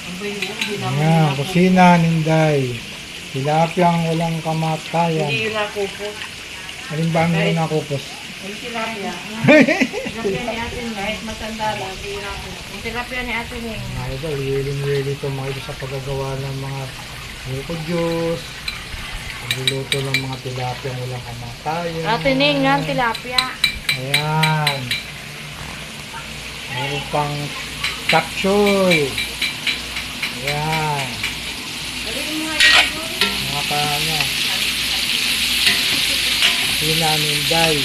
Ayan, kusina ninday. Tilapiyang walang kamatayan. Hindi yun nakupos. Alin ba ang yun nakupos? Yung tilapia. Tilapia ni atin kahit matanda lang, hindi yun nakupos. Yung tilapia ni atin eh. Mga idol, willing ito mga idol sa paggagawa ng mga buko juice. Pagluluto ng mga tilapiyang walang kamatayan. Atin eh nga, tilapia. Ayan. Meron pang chop choy. Ayan. Mga kanya. Sinaninday.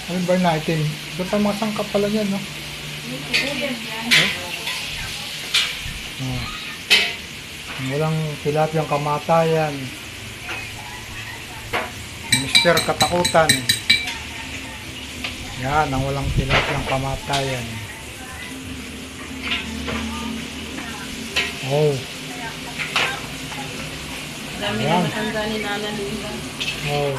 Ano ba natin? Doon pa mga sangkap pala yan, no? Oh. Walang tilapiyang kamatayan. Mr. Katakutan. Yan, ang walang tilapiyang kamatayan. Oh. Dami Ayan. na matanda ni Nana Linda. Oh.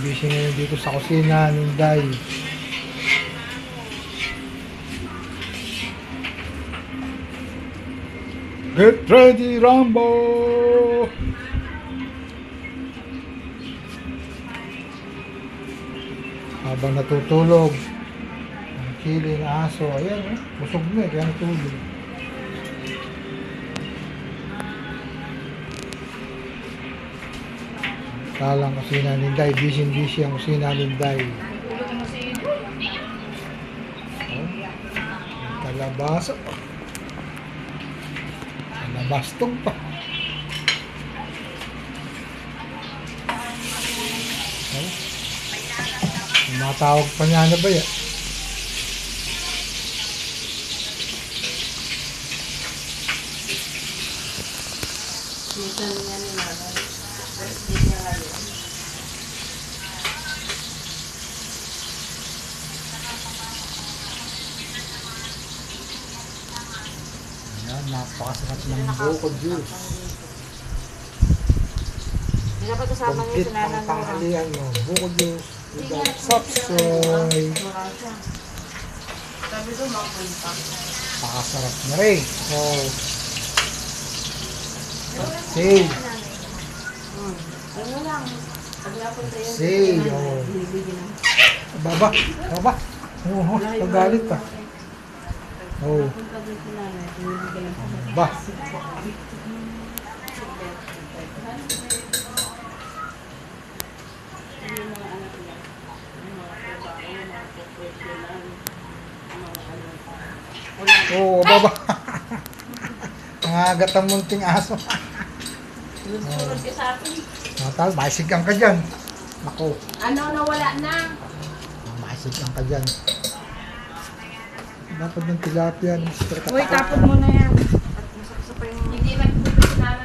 Busy ngayon dito sa kusina, Ninday. Get ready, Rambo! Habang natutulog, ang chili na aso, ayan, busog na kaya natulog. Kalang kusina Ninday, busy ang kusina Ninday. Tulog mo si Ido. Kalabasa pa. Kalabastog pa. Oh. Matawag pa niya na ba yan? Minsan niya ni Nana. Birthday niya ngayon. Ayan, napakasarap ng buko juice. Hindi dapat kasama niya Complete si Nana ang Nora. tanghalian mo. Buko juice without sapsoy. Sabi ko, makapunta. Pakasarap na rin. Oh. Say. Ano lang. Pag napunta yun. Say. Oh. Baba. Baba. Oo, pagalit pa. Oh. Punta din si Nana. Binibigyan ng Ba. Oo, baba. Ang agat ang munting aso. Sunod ka sa akin. Natal, maisigang ka dyan. Ako, Ano, nawala na. maisigang ka dyan. Dapat ng tilapia, Mr. Uy, Katakan. tapon mo na yan. At masaksa pa yung... Hindi nagpunta si Nana